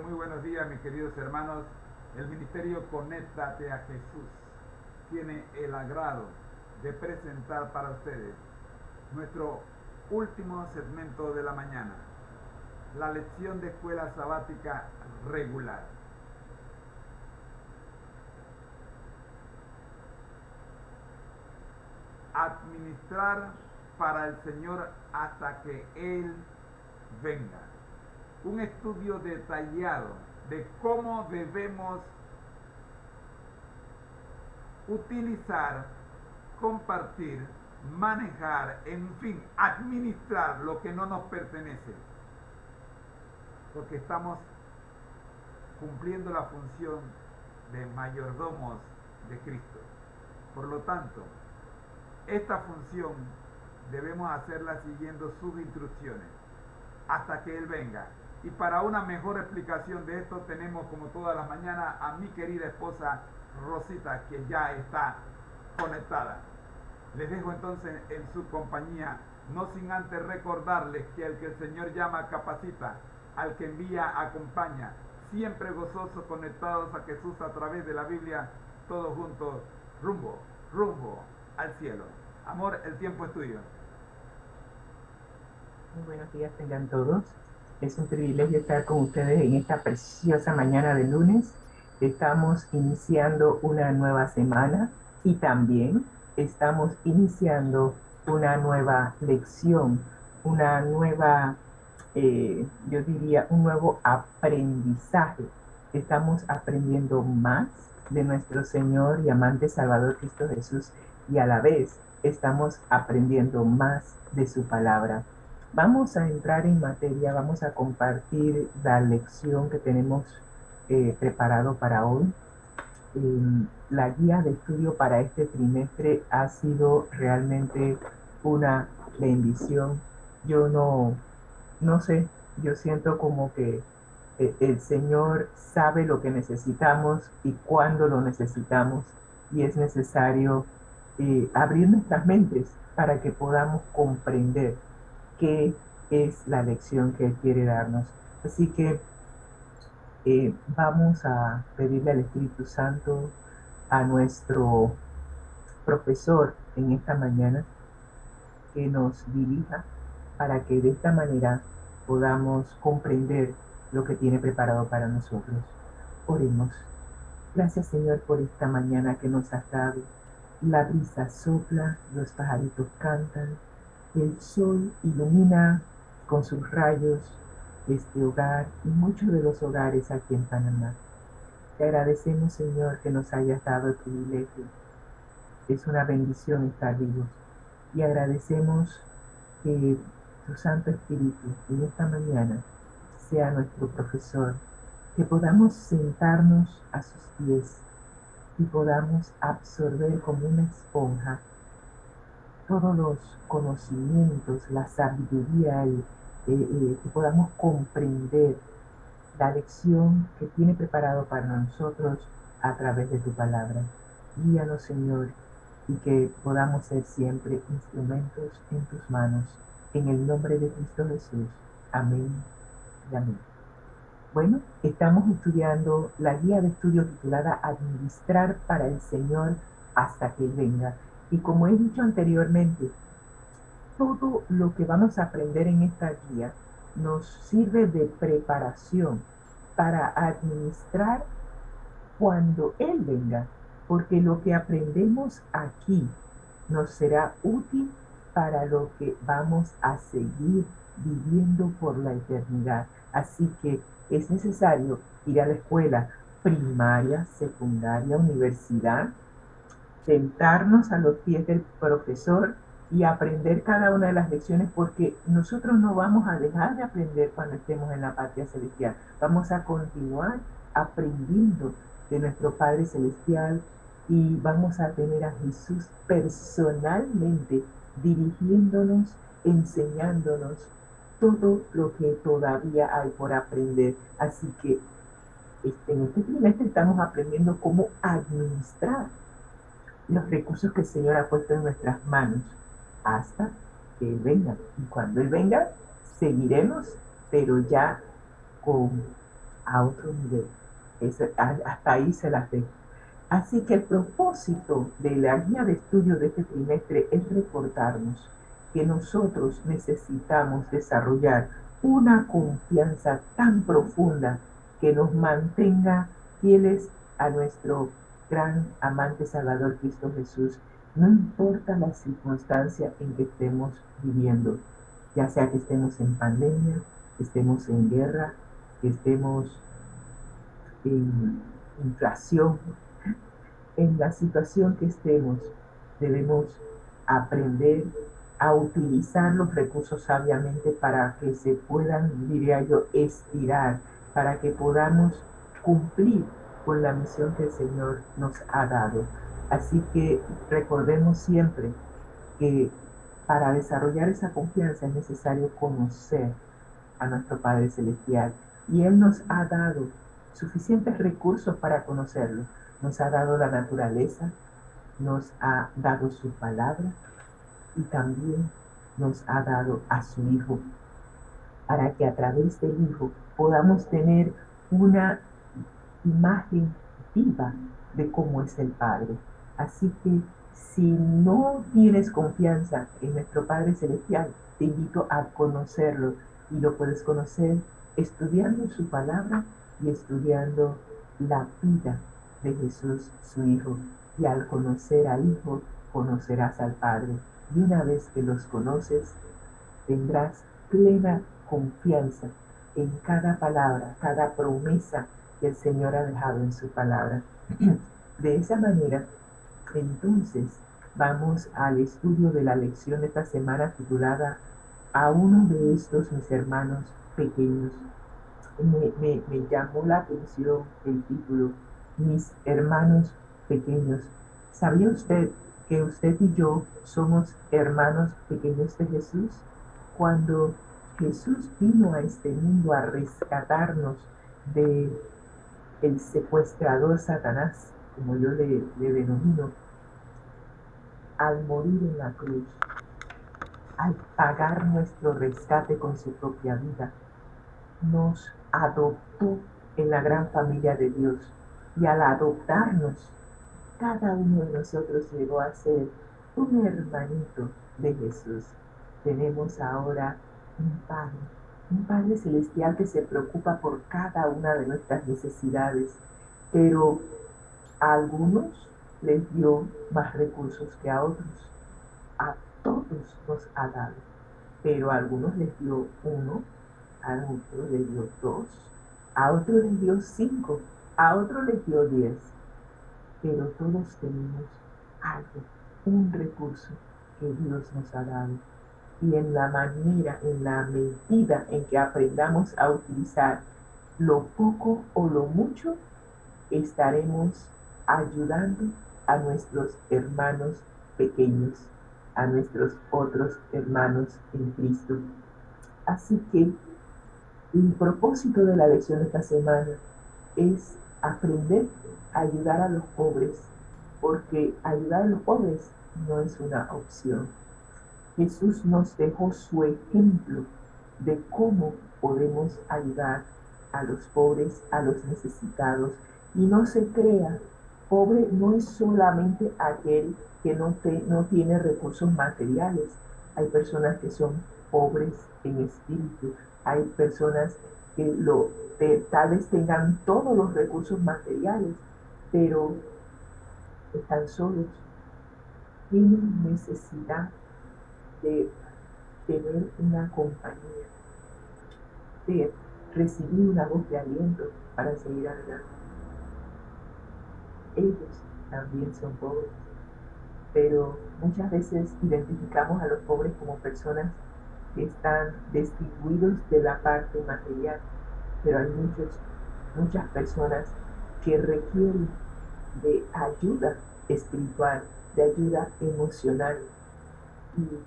Muy buenos días, mis queridos hermanos. El Ministerio Conéctate a Jesús tiene el agrado de presentar para ustedes nuestro último segmento de la mañana, la lección de escuela sabática regular. Administrar para el Señor hasta que Él venga. Un estudio detallado de cómo debemos utilizar, compartir, manejar, en fin, administrar lo que no nos pertenece. Porque estamos cumpliendo la función de mayordomos de Cristo. Por lo tanto, esta función debemos hacerla siguiendo sus instrucciones hasta que Él venga. Y para una mejor explicación de esto tenemos, como todas las mañanas, a mi querida esposa Rosita, que ya está conectada. Les dejo entonces en su compañía, no sin antes recordarles que el que el Señor llama capacita, al que envía acompaña, siempre gozosos conectados a Jesús a través de la Biblia, todos juntos, rumbo al cielo. Amor, el tiempo es tuyo. Muy buenos días tengan todos. Es un privilegio estar con ustedes en esta preciosa mañana de lunes. Estamos iniciando una nueva semana y también estamos iniciando una nueva lección, una nueva, yo diría, un nuevo aprendizaje. Estamos aprendiendo más de nuestro Señor y amante Salvador Cristo Jesús y a la vez estamos aprendiendo más de su palabra. Vamos a entrar en materia, vamos a compartir la lección que tenemos preparado para hoy. La guía de estudio para este trimestre ha sido realmente una bendición. Yo no sé, yo siento como que el Señor sabe lo que necesitamos y cuándo lo necesitamos, y es necesario abrir nuestras mentes para que podamos comprender qué es la lección que Él quiere darnos. Así que vamos a pedirle al Espíritu Santo, a nuestro profesor en esta mañana, que nos dirija para que de esta manera podamos comprender lo que tiene preparado para nosotros. Oremos. Gracias, Señor, por esta mañana que nos has dado. La brisa sopla, los pajaritos cantan, el sol ilumina con sus rayos este hogar y muchos de los hogares aquí en Panamá. Te agradecemos, Señor, que nos hayas dado el privilegio. Es una bendición estar vivos. Y agradecemos que tu Santo Espíritu en esta mañana sea nuestro profesor, que podamos sentarnos a sus pies y podamos absorber como una esponja todos los conocimientos, la sabiduría, que podamos comprender la lección que tiene preparado para nosotros a través de tu palabra. Guíanos, Señor, y que podamos ser siempre instrumentos en tus manos. En el nombre de Cristo Jesús. Amén y amén. Bueno, estamos estudiando la guía de estudio titulada Administrar para el Señor hasta que Él venga. Y como he dicho anteriormente, todo lo que vamos a aprender en esta guía nos sirve de preparación para administrar cuando Él venga, porque lo que aprendemos aquí nos será útil para lo que vamos a seguir viviendo por la eternidad. Así que es necesario ir a la escuela primaria, secundaria, universidad, sentarnos a los pies del profesor y aprender cada una de las lecciones, porque nosotros no vamos a dejar de aprender cuando estemos en la patria celestial. Vamos a continuar aprendiendo de nuestro Padre Celestial y vamos a tener a Jesús personalmente dirigiéndonos, enseñándonos todo lo que todavía hay por aprender. Así que en este trimestre estamos aprendiendo cómo administrar los recursos que el Señor ha puesto en nuestras manos hasta que Él venga. Y cuando Él venga, seguiremos, pero ya con a otro nivel. Hasta ahí se las dejo. Así que el propósito de la guía de estudio de este trimestre es recordarnos que nosotros necesitamos desarrollar una confianza tan profunda que nos mantenga fieles a nuestro gran amante Salvador Cristo Jesús, no importa la circunstancia en que estemos viviendo, ya sea que estemos en pandemia, que estemos en guerra, que estemos en inflación, en la situación que estemos, debemos aprender a utilizar los recursos sabiamente para que se puedan, diría yo, estirar, para que podamos cumplir con la misión que el Señor nos ha dado. Así que recordemos siempre que para desarrollar esa confianza es necesario conocer a nuestro Padre Celestial. Y Él nos ha dado suficientes recursos para conocerlo. Nos ha dado la naturaleza, nos ha dado su palabra y también nos ha dado a su Hijo, para que a través del Hijo podamos tener una imagen viva de cómo es el Padre. Así que si no tienes confianza en nuestro Padre Celestial, te invito a conocerlo y lo puedes conocer estudiando su palabra y estudiando la vida de Jesús, su Hijo. Y al conocer al Hijo, conocerás al Padre. Y una vez que los conoces, tendrás plena confianza en cada palabra, cada promesa que el Señor ha dejado en su palabra. De esa manera, entonces, vamos al estudio de la lección de esta semana titulada A uno de estos mis hermanos pequeños. Me llamó la atención el título, Mis hermanos pequeños. ¿Sabía usted que usted y yo somos hermanos pequeños de Jesús? Cuando Jesús vino a este mundo a rescatarnos de el secuestrador Satanás, como yo le denomino, al morir en la cruz, al pagar nuestro rescate con su propia vida, nos adoptó en la gran familia de Dios. Y al adoptarnos, cada uno de nosotros llegó a ser un hermanito de Jesús. Tenemos ahora un Padre celestial que se preocupa por cada una de nuestras necesidades, pero a algunos les dio más recursos que a otros. A todos nos ha dado, pero a algunos les dio uno, a otros les dio dos, a otros les dio cinco, a otros les dio 10, pero todos tenemos algo, un recurso que Dios nos ha dado. Y en la manera, en la medida en que aprendamos a utilizar lo poco o lo mucho, estaremos ayudando a nuestros hermanos pequeños, a nuestros otros hermanos en Cristo. Así que el propósito de la lección de esta semana es aprender a ayudar a los pobres, porque ayudar a los pobres no es una opción. Jesús nos dejó su ejemplo de cómo podemos ayudar a los pobres, a los necesitados. Y no se crea, pobre no es solamente aquel que no tiene recursos materiales. Hay personas que son pobres en espíritu. Hay personas que tal vez tengan todos los recursos materiales, pero están solos, tienen necesidad de tener una compañía, de recibir una voz de aliento para seguir adelante. Ellos también son pobres, pero muchas veces identificamos a los pobres como personas que están destituidos de la parte material, pero hay muchas personas que requieren de ayuda espiritual, de ayuda emocional, y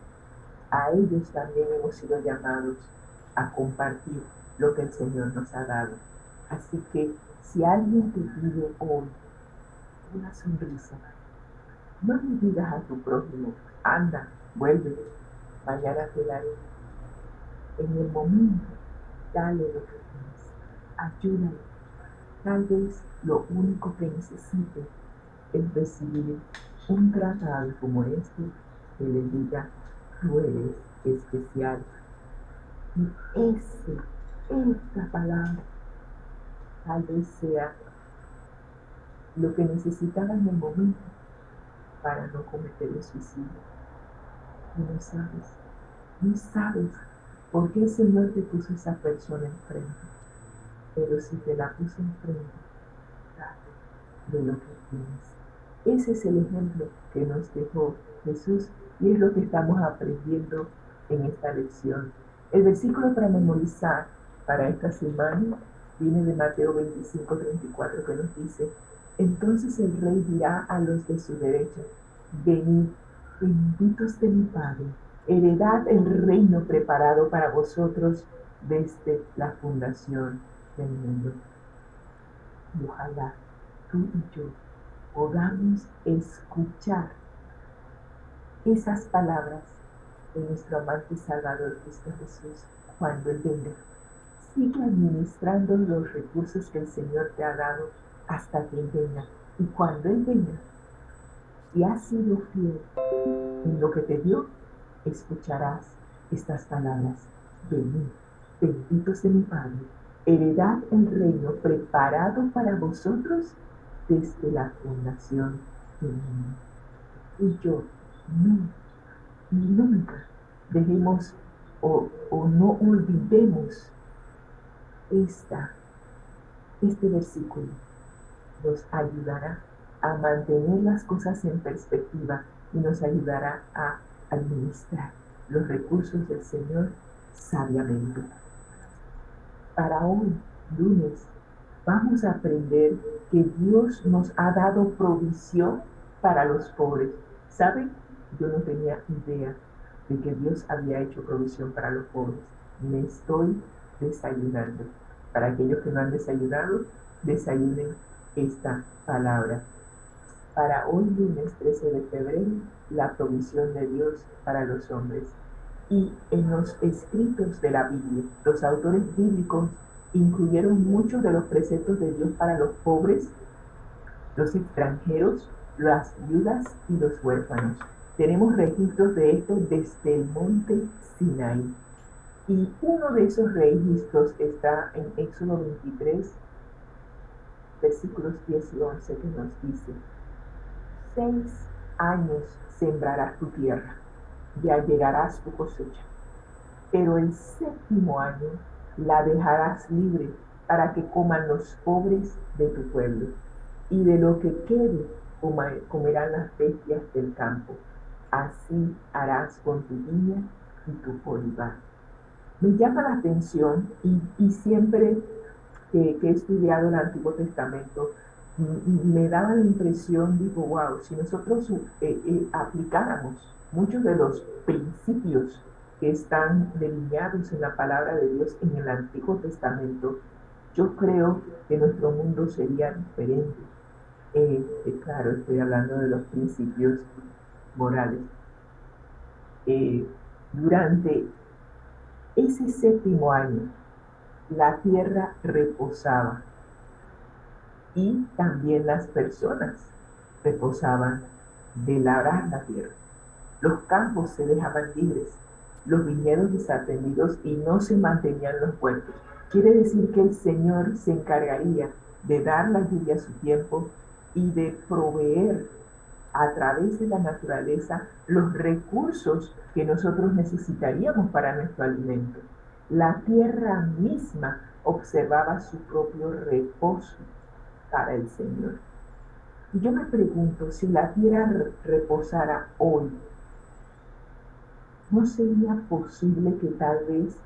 a ellos también hemos sido llamados a compartir lo que el Señor nos ha dado. Así que si alguien te pide hoy una sonrisa, no le digas a tu prójimo, anda, vuelve, mañana te daré. En el momento, dale lo que tienes, ayúdale, Tal vez lo único que necesite es recibir un tratado como este que le diga, tú eres especial. Y esta palabra, tal vez sea lo que necesitaba en el momento para no cometer el suicidio. Y no sabes por qué el Señor te puso esa persona enfrente. Pero si te la puso enfrente, date de lo que tienes. Ese es el ejemplo que nos dejó Jesús y es lo que estamos aprendiendo en esta lección. El versículo para memorizar para esta semana viene de Mateo 25:34, que nos dice: entonces el rey dirá a los de su derecha, venid, benditos de mi Padre, heredad el reino preparado para vosotros desde la fundación del mundo. Y ojalá tú y yo podamos escuchar esas palabras de nuestro amante Salvador Cristo Jesús cuando Él venga. Sigue administrando los recursos que el Señor te ha dado hasta que Él venga. Y cuando Él venga, si has sido fiel en lo que te dio, escucharás estas palabras. Venid, benditos de mi Padre, heredad el reino preparado para vosotros desde la fundación del mundo. Y yo nunca dejemos o no olvidemos este versículo. Nos ayudará a mantener las cosas en perspectiva y nos ayudará a administrar los recursos del Señor sabiamente. Para hoy, lunes, vamos a aprender que Dios nos ha dado provisión para los pobres. ¿Saben? Yo no tenía idea de que Dios había hecho provisión para los pobres. Me estoy desayunando. Para aquellos que no han desayunado, desayunen esta palabra. Para hoy, lunes 13 de febrero, la provisión de Dios para los hombres. Y en los escritos de la Biblia, los autores bíblicos incluyeron muchos de los preceptos de Dios para los pobres, los extranjeros, las viudas y los huérfanos. Tenemos registros de esto desde el monte Sinaí. Y uno de esos registros está en Éxodo 23, versículos 10 y 11, que nos dice: 6 años sembrarás tu tierra, ya llegarás tu cosecha, pero el 7º año la dejarás libre para que coman los pobres de tu pueblo, y de lo que quede comerán las bestias del campo. Así harás con tu viña y tu olivar. Me llama la atención y siempre que he estudiado el Antiguo Testamento, me daba la impresión, digo, wow, si nosotros aplicáramos muchos de los principios que están delineados en la palabra de Dios en el Antiguo Testamento, yo creo que nuestro mundo sería diferente. Claro, estoy hablando de los principios morales. Durante ese 7º año, la tierra reposaba y también las personas reposaban de labrar la tierra. Los campos se dejaban libres, los viñedos desatendidos y no se mantenían los huertos. Quiere decir que el Señor se encargaría de dar la lluvia a su tiempo y de proveer a través de la naturaleza los recursos que nosotros necesitaríamos para nuestro alimento. La tierra misma observaba su propio reposo para el Señor. Y yo me pregunto, si la tierra reposara hoy, ¿no sería posible que tal vez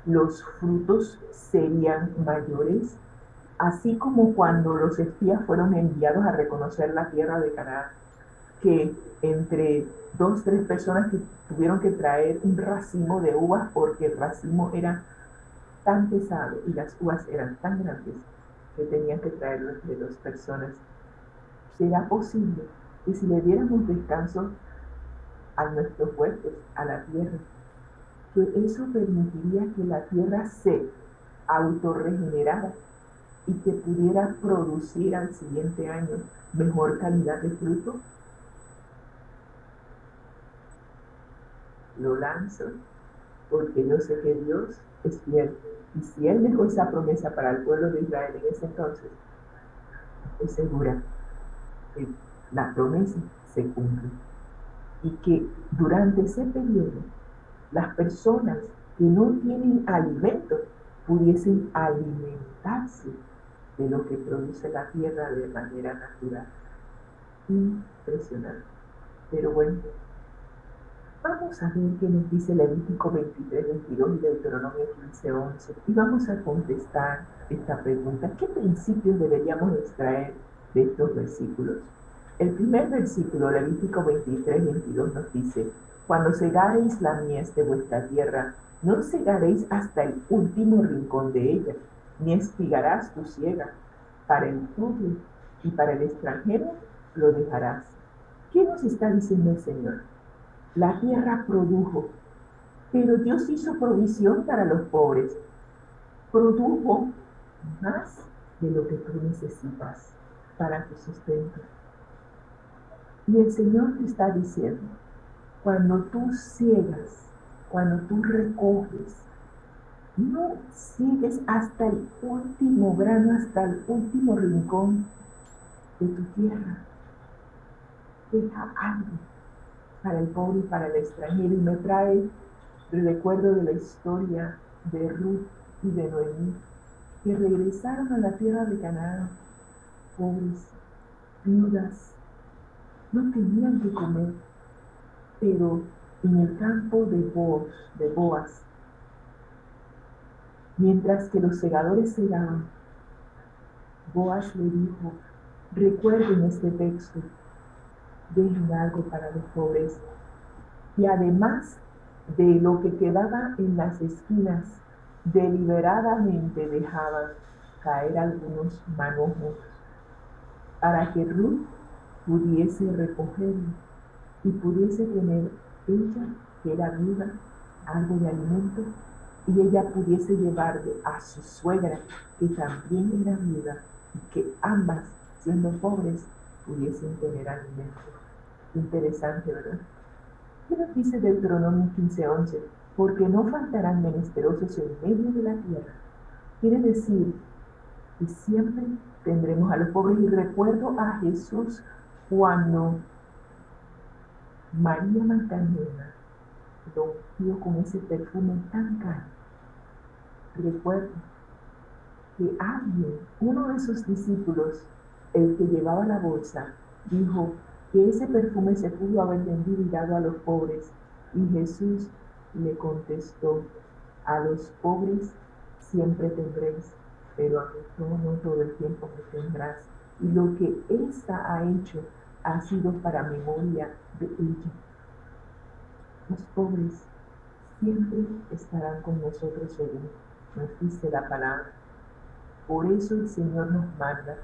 los frutos serían mayores? Así como cuando los espías fueron enviados a reconocer la tierra de Canaán, que entre 2, 3 personas que tuvieron que traer un racimo de uvas porque el racimo era tan pesado y las uvas eran tan grandes que tenían que traerlo entre 2 personas. ¿Será posible que si le diéramos descanso a nuestros huertos, a la tierra, que eso permitiría que la tierra se autorregenerara y que pudiera producir al siguiente año mejor calidad de fruto? Lo lanzo porque yo sé que Dios es fiel. Y si Él dejó esa promesa para el pueblo de Israel en ese entonces, estoy segura que la promesa se cumple. Y que durante ese periodo, las personas que no tienen alimento pudiesen alimentarse de lo que produce la tierra de manera natural. Impresionante. Pero bueno, vamos a ver qué nos dice Levítico 23, 22 y Deuteronomio 15, 11. Y vamos a contestar esta pregunta. ¿Qué principios deberíamos extraer de estos versículos? El primer versículo, Levítico 23, 22, nos dice: cuando segareis la mies de vuestra tierra, no segaréis hasta el último rincón de ella, ni espigarás tu siega. Para el tuyo y para el extranjero lo dejarás. ¿Qué nos está diciendo el Señor? La tierra produjo, pero Dios hizo provisión para los pobres. Produjo más de lo que tú necesitas para tu sustento. Y el Señor te está diciendo, cuando tú ciegas, cuando tú recoges, no sigues hasta el último grano, hasta el último rincón de tu tierra. Deja algo para el pobre y para el extranjero. Y me trae el recuerdo de la historia de Ruth y de Noemí, que regresaron a la tierra de Canaán, pobres, viudas, no tenían que comer, pero en el campo de Boaz, mientras que los segadores segaban, Boaz le dijo: recuerden este texto, dejen algo para los pobres. Y además de lo que quedaba en las esquinas, deliberadamente dejaban caer algunos manojos para que Ruth pudiese recogerlo y pudiese tener ella, que era viuda, algo de alimento, y ella pudiese llevarle a su suegra, que también era viuda, y que ambas, siendo pobres, pudiesen tener alimento. Interesante, ¿verdad? ¿Qué nos dice Deuteronomio 15:11? Porque no faltarán menesterosos en medio de la tierra. Quiere decir que siempre tendremos a los pobres. Y recuerdo a Jesús cuando María Magdalena lo ungió con ese perfume tan caro. Recuerdo que alguien, uno de sus discípulos, el que llevaba la bolsa, dijo que ese perfume se pudo haber vendido y dado a los pobres. Y Jesús le contestó: a los pobres siempre tendréis, pero a mí no todo el tiempo me tendrás. Y lo que ésta ha hecho ha sido para memoria de ella. Los pobres siempre estarán con nosotros, según nos dice la palabra. Por eso el Señor nos manda: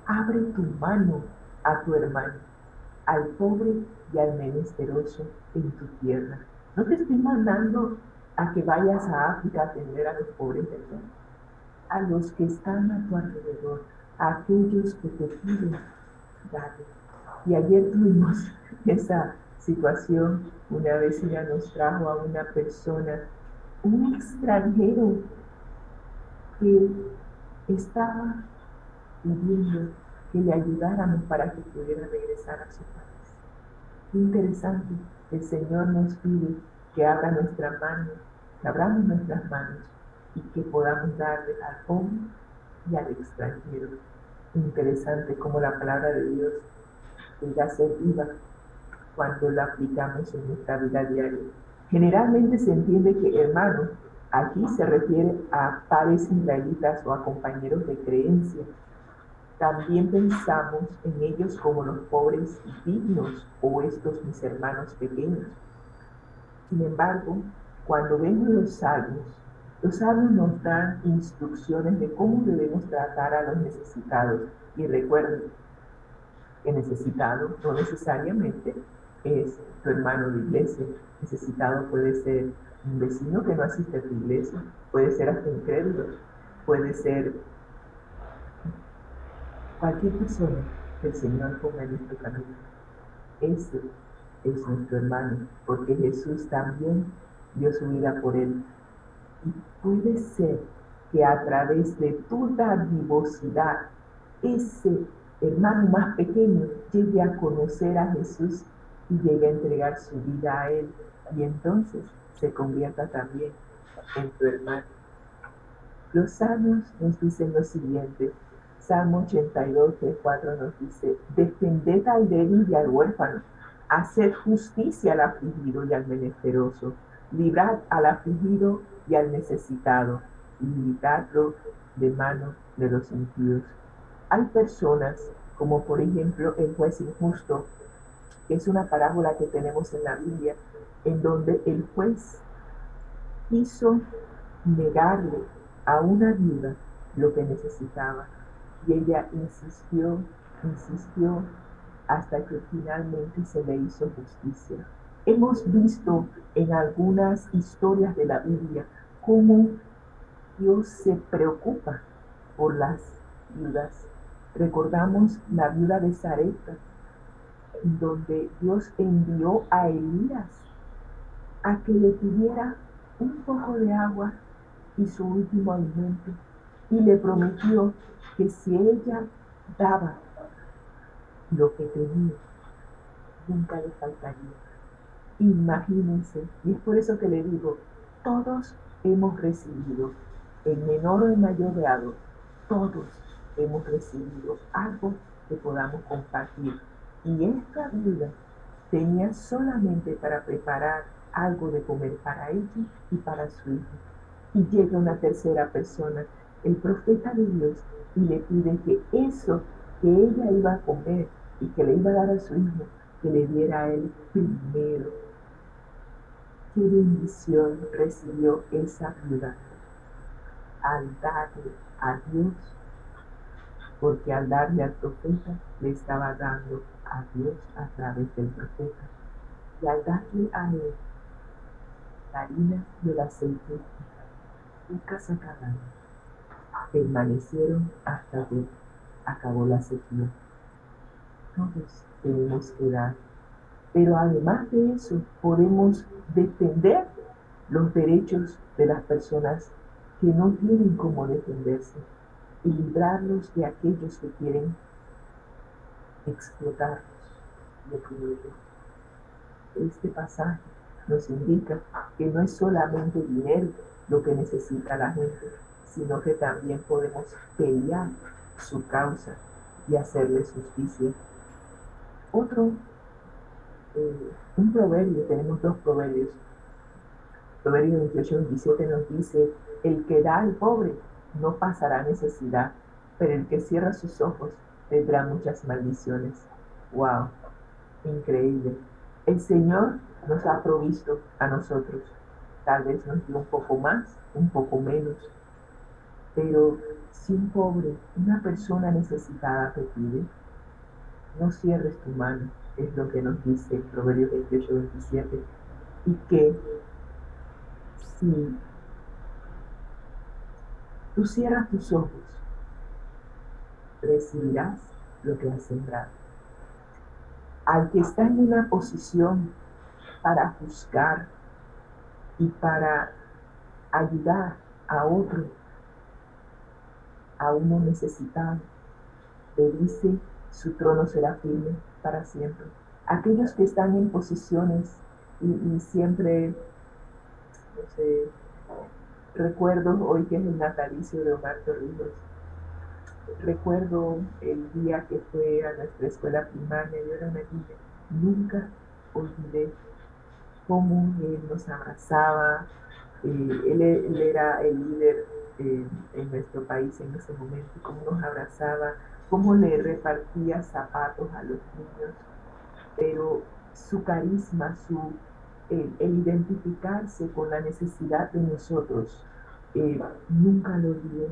abre tu mano a tu hermano, al pobre y al menesteroso en tu tierra. No te estoy mandando a que vayas a África a atender a los pobres de allá, a los que están a tu alrededor, a aquellos que te piden, dale. Y ayer tuvimos esa situación. Una vecina nos trajo a una persona, un extranjero, que estaba pidiendo que le ayudáramos para que pudiera regresar a su país. Qué interesante. El Señor nos pide que abra nuestra mano, que abramos nuestras manos y que podamos darle al pobre y al extranjero. Interesante cómo la palabra de Dios llega a ser viva cuando la aplicamos en nuestra vida diaria. Generalmente se entiende que hermano aquí se refiere a pares israelitas o a compañeros de creencia. También pensamos en ellos como los pobres dignos o estos mis hermanos pequeños. Sin embargo, cuando vemos los salmos nos dan instrucciones de cómo debemos tratar a los necesitados. Y recuerden que necesitado no necesariamente es tu hermano de iglesia. Necesitado puede ser un vecino que no asiste a tu iglesia, puede ser hasta incrédulo, puede ser Cualquier persona que el Señor ponga en nuestro camino, ese es nuestro hermano, porque Jesús también dio su vida por él. Y puede ser que a través de tu dadivosidad, ese hermano más pequeño llegue a conocer a Jesús y llegue a entregar su vida a él, y entonces se convierta también en tu hermano. Los salmos nos dicen lo siguiente. Salmo 82, 4 nos dice: defended al débil y al huérfano, haced justicia al afligido y al menesteroso, librad al afligido y al necesitado, y limitadlo de mano de los impíos. Hay personas, como por ejemplo el juez injusto, que es una parábola que tenemos en la Biblia, en donde el juez quiso negarle a una viuda lo que necesitaba. Y ella insistió, insistió, hasta que finalmente se le hizo justicia. Hemos visto en algunas historias de la Biblia cómo Dios se preocupa por las viudas. Recordamos la viuda de Sarepta, donde Dios envió a Elías a que le pidiera un poco de agua y su último alimento, y le prometió que si ella daba lo que tenía, nunca le faltaría. Imagínense, y es por eso que le digo, todos hemos recibido, en menor o en mayor grado, todos hemos recibido algo que podamos compartir. Y esta viuda tenía solamente para preparar algo de comer para ella y para su hijo. Y llega una tercera persona, el profeta de Dios, y le pide que eso que ella iba a comer y que le iba a dar a su hijo, que le diera a él primero. Qué bendición recibió esa viuda al darle a Dios, porque al darle al profeta le estaba dando a Dios a través del profeta. Y al darle a él la harina y el aceite, nunca se acabaron, permanecieron hasta que acabó la sequía. Todos tenemos que dar, pero además de eso podemos defender los derechos de las personas que no tienen cómo defenderse y librarlos de aquellos que quieren explotarlos y oprimirlos. Este pasaje nos indica que no es solamente dinero lo que necesita la gente, sino que también podemos pelear su causa y hacerles justicia. Un proverbio, tenemos dos proverbios. Proverbio 28-27 nos dice: el que da al pobre no pasará necesidad, pero el que cierra sus ojos tendrá muchas maldiciones. ¡Wow! Increíble. El Señor nos ha provisto a nosotros. Tal vez nos dio un poco más, un poco menos. Pero si un pobre, una persona necesitada te pide, no cierres tu mano. Es lo que nos dice Proverbios 28-27. Y que si tú cierras tus ojos, recibirás lo que has sembrado. Al que está en una posición para juzgar y para ayudar a otro, a uno necesitado, le dice: su trono será firme para siempre. Aquellos que están en posiciones y siempre, no sé, recuerdo hoy que es el natalicio de Omar Torrijos. Recuerdo el día que fue a nuestra escuela primaria, yo era una niña, nunca olvidé cómo él nos abrazaba. Él era el líder en nuestro país en ese momento, cómo nos abrazaba, cómo le repartía zapatos a los niños, pero su carisma, el identificarse con la necesidad de nosotros, nunca lo olvidé.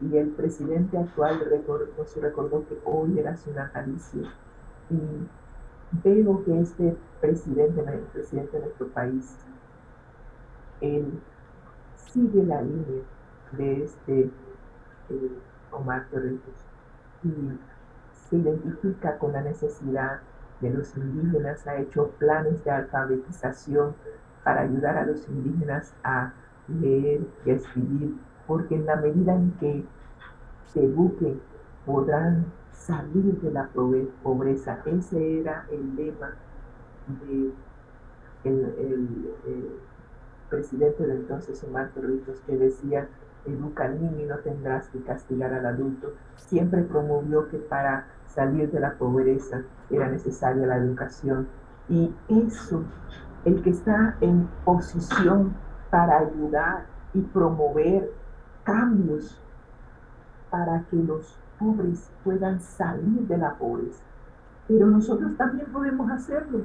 Y el presidente actual nos recordó que hoy era su natalicio. Y veo que este presidente, el presidente de nuestro país, él sigue la línea de este Omar Torrijos. Y se identifica con la necesidad de los indígenas, ha hecho planes de alfabetización para ayudar a los indígenas a leer y a escribir, porque en la medida en que se eduquen podrán salir de la pobreza. Ese era el lema del presidente de entonces, Omar Torrijos, que decía: educa al niño y no tendrás que castigar al adulto. Siempre promovió que para salir de la pobreza era necesaria la educación. Y eso, el que está en posición para ayudar y promover cambios para que los pobres puedan salir de la pobreza. Pero nosotros también podemos hacerlo.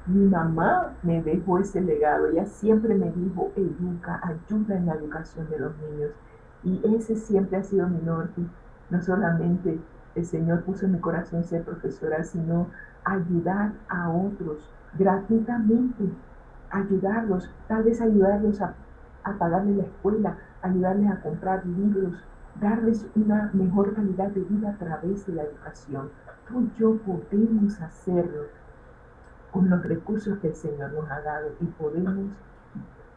Mi mamá me dejó ese legado. Ella siempre me dijo: educa, ayuda en la educación de los niños. Y ese siempre ha sido mi norte. No solamente el Señor puso en mi corazón ser profesora, sino ayudar a otros gratuitamente. Ayudarlos, tal vez ayudarlos a pagarles la escuela, ayudarles a comprar libros, darles una mejor calidad de vida a través de la educación. Tú y yo podemos hacerlo con los recursos que el Señor nos ha dado y podemos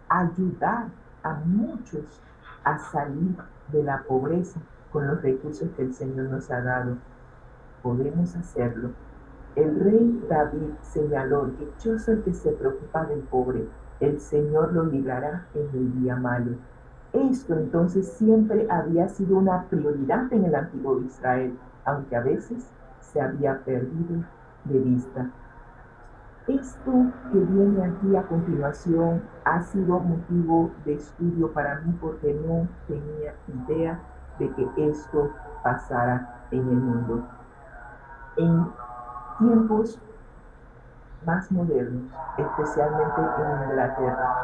ayudar a muchos a salir de la pobreza con los recursos que el Señor nos ha dado. Podemos hacerlo. El rey David señaló: dichoso el que se preocupa del pobre, el Señor lo librará en el día malo. Esto entonces siempre había sido una prioridad en el antiguo Israel, aunque a veces se había perdido de vista. Esto que viene aquí a continuación ha sido motivo de estudio para mí, porque no tenía idea de que esto pasara en el mundo. En tiempos más modernos, especialmente en Inglaterra,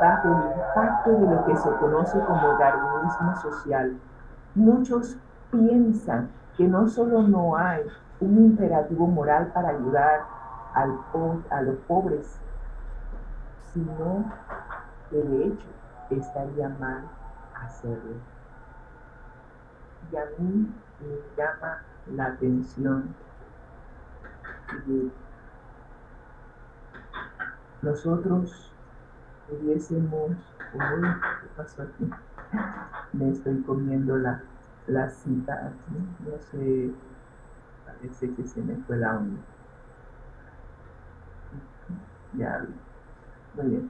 bajo el impacto de lo que se conoce como darwinismo social, muchos piensan que no solo no hay un imperativo moral para ayudar a los pobres, sino que de hecho estaría mal hacerlo. Y a mí me llama la atención que nosotros pudiésemos... Uy, ¿qué pasó aquí? Me estoy comiendo la cita aquí, no sé, parece que se me fue la onda. Ya vi, muy bien,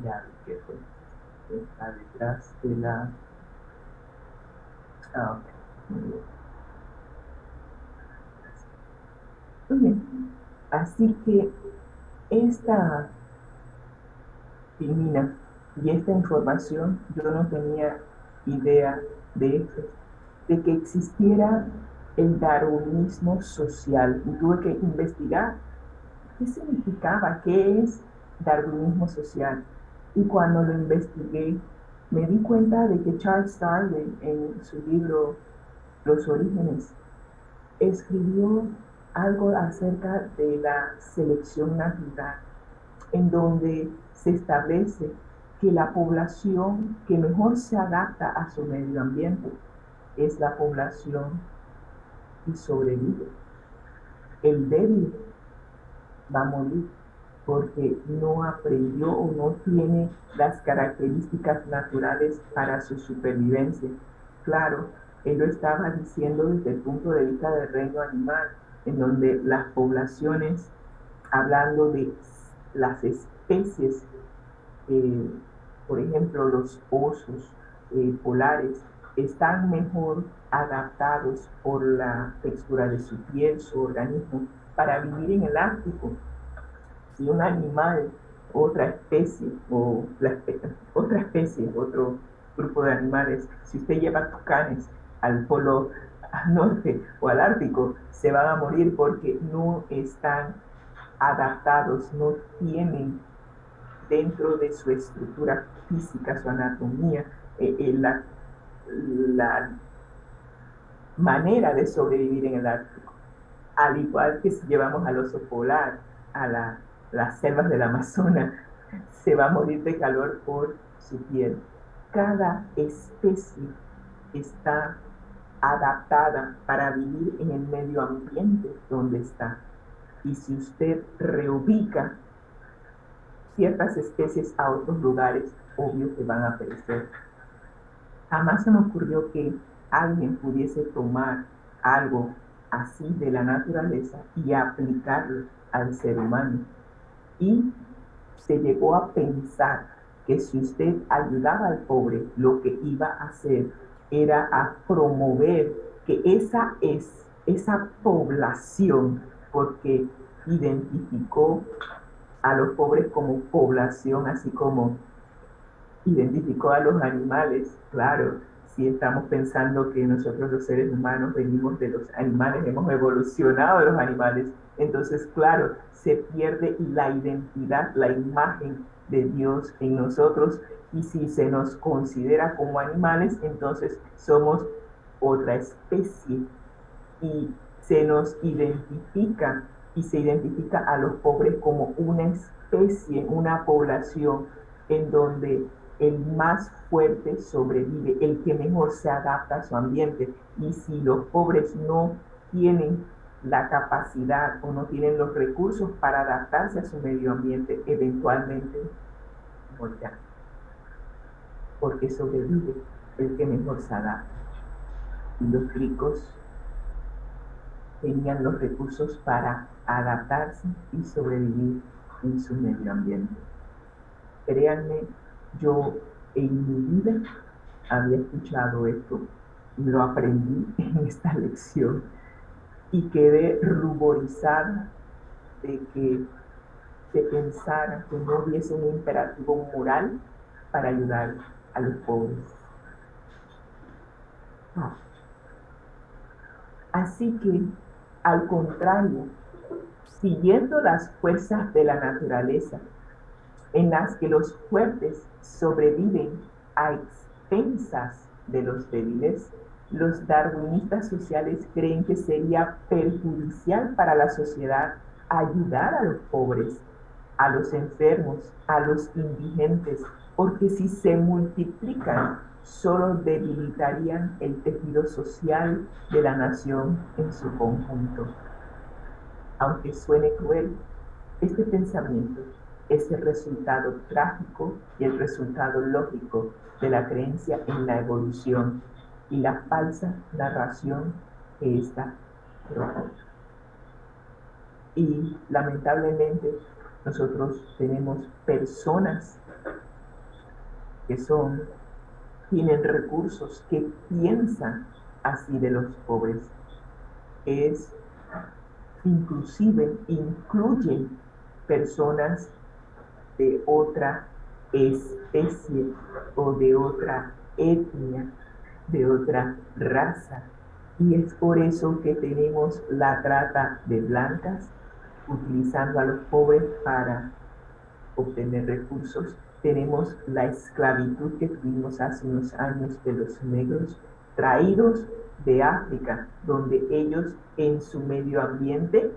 ya vi que fue. Está detrás de la... Ah, ok, muy bien. Muy bien, así que esta Filmina y esta información yo no tenía idea de esto, de que existiera el darwinismo social, y tuve que investigar qué significaba, qué es darwinismo social. Y cuando lo investigué, me di cuenta de que Charles Darwin, en su libro Los Orígenes, escribió algo acerca de la selección natural, en donde se establece que la población que mejor se adapta a su medio ambiente es la población que sobrevive. El débil va a morir porque no aprendió o no tiene las características naturales para su supervivencia. Claro, él lo estaba diciendo desde el punto de vista del reino animal, en donde las poblaciones, hablando de las especies, eh, por ejemplo, los osos polares, están mejor adaptados por la textura de su piel, su organismo, para vivir en el Ártico. Si un animal, otra especie, otra especie, otro grupo de animales, si usted lleva tucanes al polo norte o al Ártico, se van a morir porque no están adaptados, no tienen dentro de su estructura física, su anatomía, la manera de sobrevivir en el Ártico. Al igual que si llevamos al oso polar a las selvas del Amazonas, se va a morir de calor por su piel. Cada especie está adaptada para vivir en el medio ambiente donde está. Y si usted reubica ciertas especies a otros lugares, obvio que van a perecer. Jamás se me ocurrió que alguien pudiese tomar algo así de la naturaleza y aplicarlo al ser humano. Y se llegó a pensar que si usted ayudaba al pobre, lo que iba a hacer era a promover que esa población, porque identificó a los pobres como población, así como identificó a los animales. Claro, si estamos pensando que nosotros los seres humanos venimos de los animales, hemos evolucionado de los animales, entonces, claro, se pierde la identidad, la imagen de Dios en nosotros, y si se nos considera como animales, entonces somos otra especie, y se nos identifica y se identifica a los pobres como una especie, una población en donde el más fuerte sobrevive, el que mejor se adapta a su ambiente. Y si los pobres no tienen la capacidad o no tienen los recursos para adaptarse a su medio ambiente, eventualmente morirán, porque sobrevive el que mejor se adapta. Y los ricos tenían los recursos para adaptarse y sobrevivir en su medio ambiente. Créanme, yo en mi vida había escuchado esto, lo aprendí en esta lección y quedé ruborizada de que se pensara que no hubiese un imperativo moral para ayudar a los pobres. Así que, al contrario, siguiendo las fuerzas de la naturaleza, en las que los fuertes sobreviven a expensas de los débiles, los darwinistas sociales creen que sería perjudicial para la sociedad ayudar a los pobres, a los enfermos, a los indigentes, porque si se multiplican, solo debilitarían el tejido social de la nación en su conjunto. Aunque suene cruel, este pensamiento es el resultado trágico y el resultado lógico de la creencia en la evolución y la falsa narración que ésta propone. Y lamentablemente nosotros tenemos personas que tienen recursos, que piensan así de los pobres. Inclusive incluyen personas de otra especie o de otra etnia, de otra raza. Y es por eso que tenemos la trata de blancas, utilizando a los pobres para obtener recursos. Tenemos la esclavitud que tuvimos hace unos años de los negros, traídos de África, donde ellos en su medio ambiente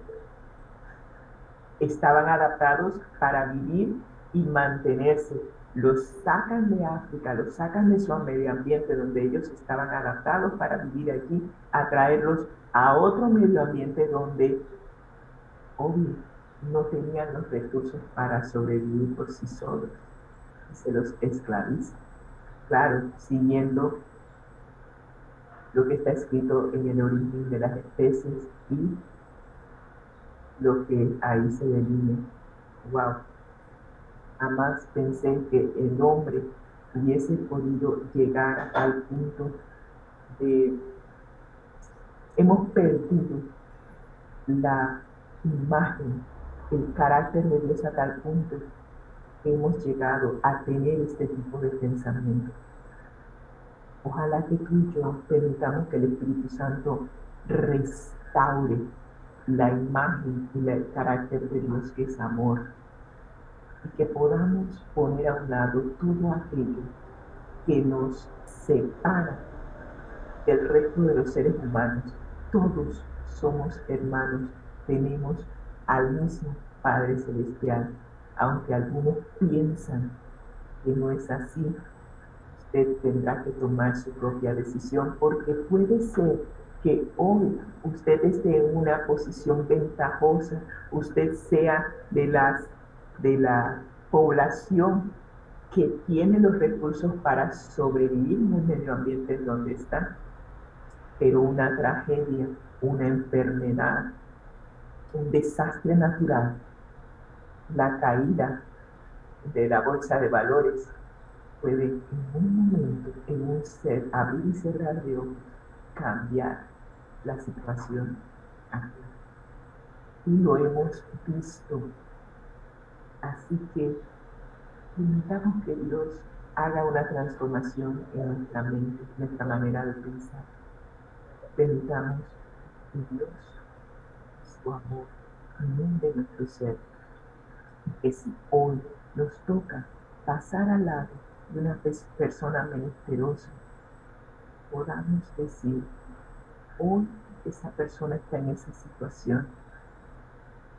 estaban adaptados para vivir y mantenerse. Los sacan de África, los sacan de su medio ambiente donde ellos estaban adaptados para vivir allí, a traerlos a otro medio ambiente donde, obvio, no tenían los recursos para sobrevivir por sí solos, y se los esclavizan. Claro, siguiendo lo que está escrito en el origen de las especies y lo que ahí se delinea. Wow. Jamás pensé que el hombre hubiese podido llegar a tal punto de... Hemos perdido la imagen, el carácter de Dios a tal punto que hemos llegado a tener este tipo de pensamiento. Ojalá que tú y yo permitamos que el Espíritu Santo restaure la imagen y el carácter de Dios, que es amor, y que podamos poner a un lado todo aquello que nos separa del resto de los seres humanos. Todos somos hermanos, tenemos al mismo Padre Celestial, aunque algunos piensan que no es así. usted tendrá que tomar su propia decisión, porque puede ser que hoy usted esté en una posición ventajosa, usted sea de la población que tiene los recursos para sobrevivir en el medio ambiente en donde está, pero una tragedia, una enfermedad, un desastre natural, la caída de la bolsa de valores puede en un momento, en un ser, abrir y cerrar de ojos, cambiar la situación actual. Y lo hemos visto. Así que permitamos que Dios haga una transformación en nuestra mente, nuestra manera de pensar. Permitamos que Dios, su amor, inunde nuestro ser. Y que si hoy nos toca pasar al lado de una persona menesterosa, podamos decir, hoy esa persona está en esa situación.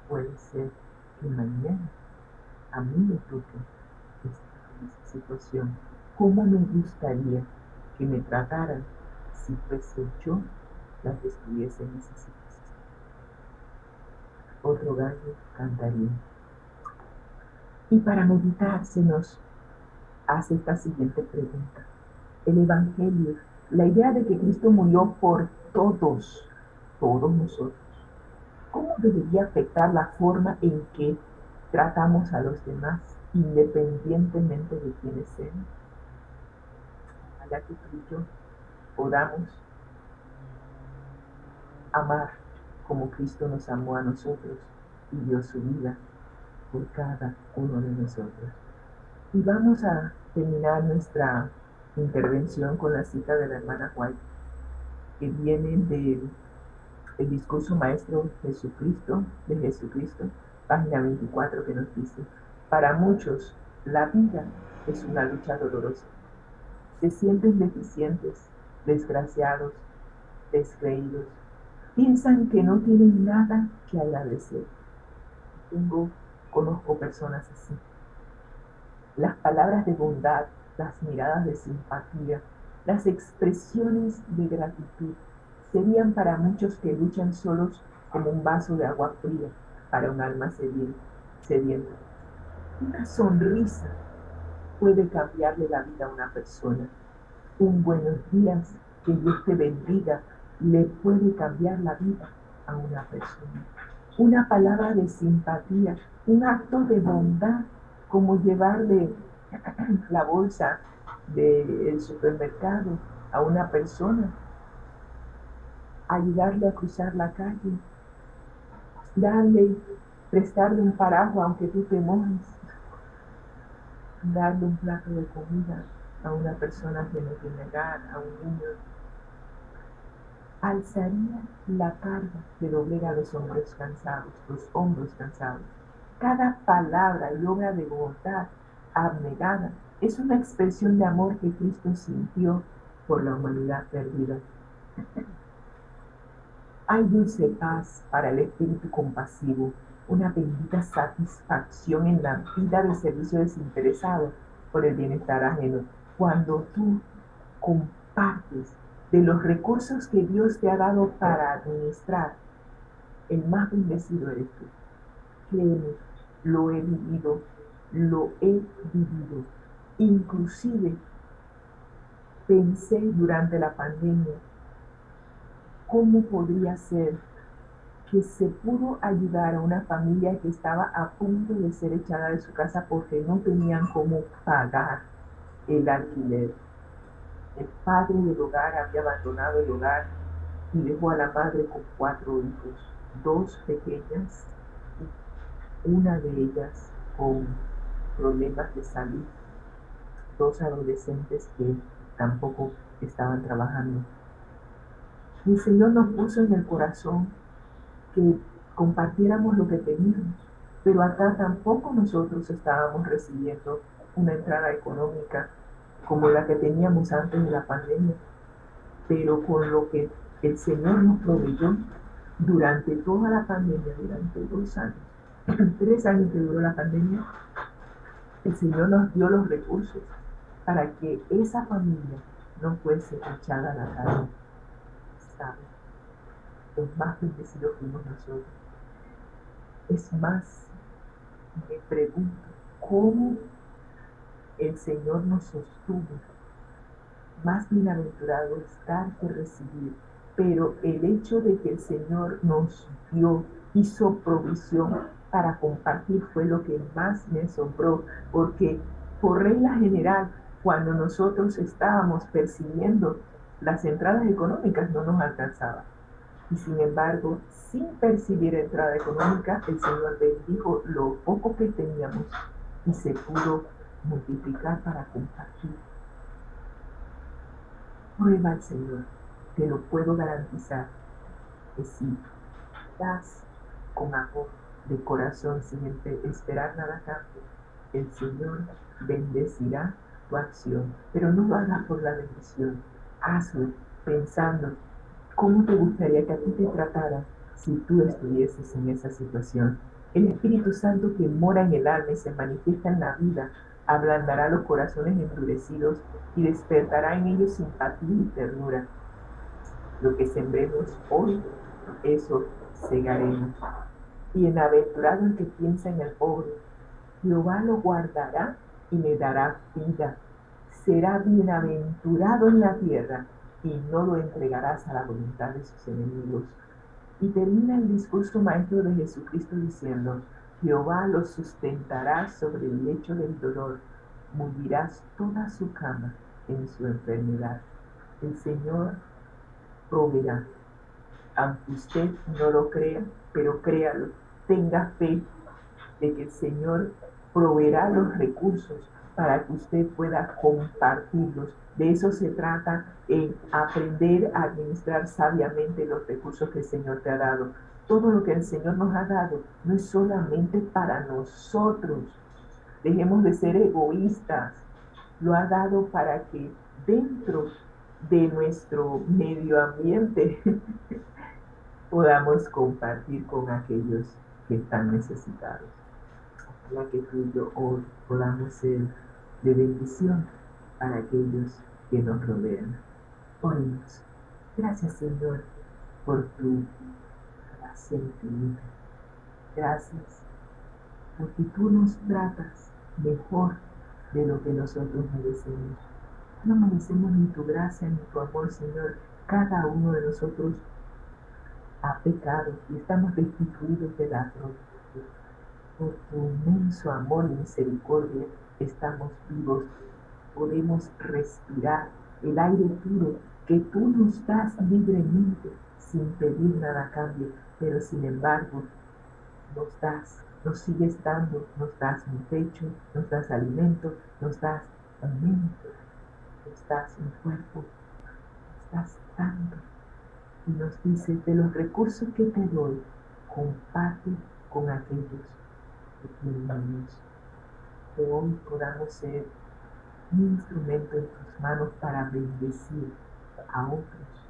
Puede ser que mañana a mí me toque estar en esa situación. ¿Cómo me gustaría que me trataran si fuese yo la que estuviese en esa situación? Otro gallo cantaría. Y para meditar se nos hace esta siguiente pregunta. El Evangelio, la idea de que Cristo murió por todos nosotros, ¿cómo debería afectar la forma en que tratamos a los demás, independientemente de quiénes sean? Ojalá que tú y yo podamos amar como Cristo nos amó a nosotros y dio su vida por cada uno de nosotros. Y vamos a terminar nuestra intervención con la cita de la hermana White, que viene del discurso maestro de Jesucristo, página 24, que nos dice: para muchos, la vida es una lucha dolorosa. Se sienten deficientes, desgraciados, descreídos. Piensan que no tienen nada que agradecer. Conozco personas así. Las palabras de bondad, las miradas de simpatía, las expresiones de gratitud serían para muchos que luchan solos como un vaso de agua fría para un alma sedienta. Una sonrisa puede cambiarle la vida a una persona. Un buenos días, que Dios te bendiga, le puede cambiar la vida a una persona. Una palabra de simpatía, un acto de bondad, como llevarle la bolsa del supermercado a una persona, ayudarle a cruzar la calle, prestarle un paraguas aunque tú te mojes, darle un plato de comida a una persona que no tiene hogar, a un niño. Alzaría la carga que doblega los hombros cansados. Cada palabra y obra de bondad abnegada es una expresión de amor que Cristo sintió por la humanidad perdida. Hay dulce paz para el espíritu compasivo, una bendita satisfacción en la vida de servicio desinteresado por el bienestar ajeno. Cuando tú compartes de los recursos que Dios te ha dado para administrar, el más bendecido eres tú. Créeme, lo he vivido. Inclusive pensé durante la pandemia cómo podría ser que se pudo ayudar a una familia que estaba a punto de ser echada de su casa porque no tenían cómo pagar el alquiler. El padre del hogar había abandonado el hogar y dejó a la madre con 4 hijos, 2 pequeñas, una de ellas con problemas de salud, 2 adolescentes que tampoco estaban trabajando. El Señor nos puso en el corazón que compartiéramos lo que teníamos, pero acá tampoco nosotros estábamos recibiendo una entrada económica como la que teníamos antes de la pandemia, pero con lo que el Señor nos proveyó durante toda la pandemia, durante 2 años, 3 años que duró la pandemia, el Señor nos dio los recursos para que esa familia no fuese echada a la calle. ¿Sabe? Los más bendecidos fuimos nosotros. Es más, me pregunto, ¿cómo el Señor nos sostuvo? Más bienaventurado es dar que recibir, pero el hecho de que el Señor nos dio, hizo provisión para compartir fue lo que más me asombró, porque por regla general, cuando nosotros estábamos percibiendo las entradas económicas no nos alcanzaba. Y sin embargo, sin percibir entrada económica, el Señor bendijo lo poco que teníamos y se pudo multiplicar para compartir. Prueba al Señor, te lo puedo garantizar, que si das con amor de corazón sin esperar nada a cambio, el Señor bendecirá tu acción. Pero no lo hagas por la bendición, hazlo pensando cómo te gustaría que a ti te trataran si tú estuvieses en esa situación. El Espíritu Santo que mora en el alma y se manifiesta en la vida, ablandará los corazones endurecidos y despertará en ellos simpatía y ternura. Lo que sembremos hoy, eso segaremos. Bienaventurado el que piensa en el pobre, Jehová lo guardará y le dará vida. Será bienaventurado en la tierra y no lo entregarás a la voluntad de sus enemigos. Y termina el discurso maestro de Jesucristo diciendo, Jehová lo sustentará sobre el lecho del dolor, mulirás toda su cama en su enfermedad. El Señor proveerá. Aunque usted no lo crea, pero créalo, tenga fe de que el Señor proveerá los recursos para que usted pueda compartirlos. De eso se trata, en aprender a administrar sabiamente los recursos que el Señor te ha dado. Todo lo que el Señor nos ha dado no es solamente para nosotros. Dejemos de ser egoístas. Lo ha dado para que dentro de nuestro medio ambiente podamos compartir con aquellos que están necesitados. Ojalá que tú y yo hoy podamos ser de bendición para aquellos que nos rodean. Oremos. Gracias, Señor, por tu gracia infinita. Gracias porque tú nos tratas mejor de lo que nosotros merecemos. No merecemos ni tu gracia ni tu amor, Señor. Cada uno de nosotros ha pecado y estamos destituidos de la gloria de Dios. Por tu inmenso amor y misericordia estamos vivos, podemos respirar el aire puro que tú nos das libremente sin pedir nada a cambio, pero sin embargo nos das, nos sigues dando, nos das un techo, nos das alimento, nos das alimento, nos das un cuerpo, nos das tanto. Y nos dice, de los recursos que te doy, comparte con aquellos que tienen menos. Que hoy podamos ser un instrumento en tus manos para bendecir a otros,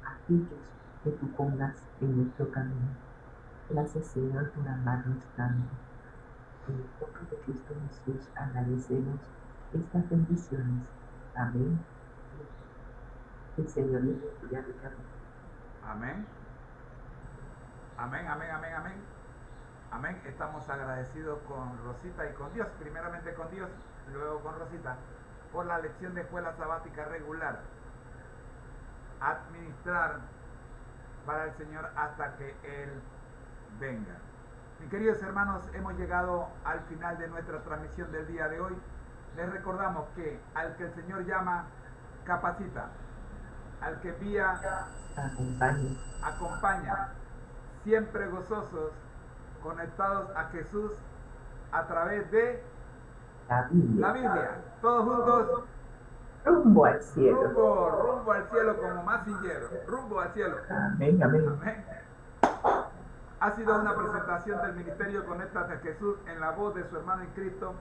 aquellos que tú pongas en nuestro camino. Gracias, Señor, por amarnos tanto. En el nombre de Cristo Jesús agradecemos estas bendiciones. Amén. El Señor les bendiga ricamente. Amén. Amén, amén, amén, amén. Amén. Estamos agradecidos con Rosita y con Dios. Primeramente con Dios, luego con Rosita, por la lección de escuela sabática regular. Administrar para el Señor hasta que Él venga. Mis queridos hermanos, hemos llegado al final de nuestra transmisión del día de hoy. Les recordamos que al que el Señor llama, capacita. Al que envía, acompaña. Siempre gozosos, conectados a Jesús a través de la Biblia. Todos juntos. Rumbo al cielo. Rumbo al cielo como Mazinger. Rumbo al cielo. Amén, amén. Amén. Ha sido una presentación del Ministerio Conéctate a Jesús en la voz de su hermano en Cristo,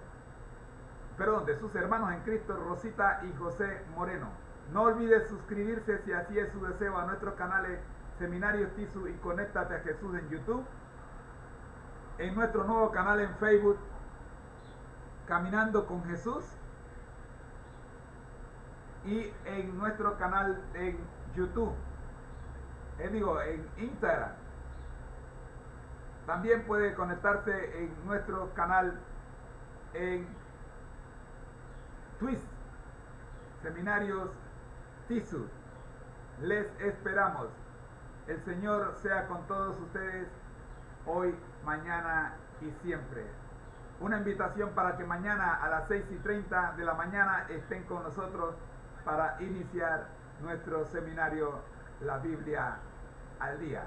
de sus hermanos en Cristo, Rosita y José Moreno. No olvides suscribirse si así es su deseo a nuestros canales Seminarios Tisu y Conéctate a Jesús en YouTube, en nuestro nuevo canal en Facebook, Caminando con Jesús, y en nuestro canal en YouTube, en Instagram. También puede conectarse en nuestro canal en Twitch, Seminarios TISU. Les esperamos. El Señor sea con todos ustedes hoy, mañana y siempre. Una invitación para que mañana a las 6:30 de la mañana estén con nosotros para iniciar nuestro seminario La Biblia al Día.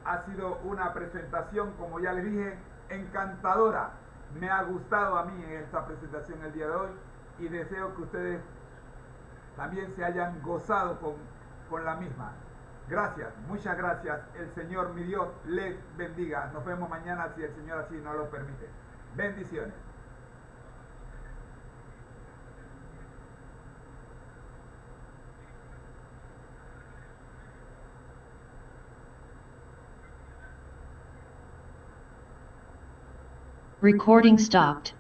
Ha sido una presentación, como ya les dije, encantadora. Me ha gustado a mí esta presentación el día de hoy y deseo que ustedes también se hayan gozado con la misma. Gracias, muchas gracias. El Señor, mi Dios, les bendiga. Nos vemos mañana si el Señor así nos lo permite. Bendiciones. Recording stopped.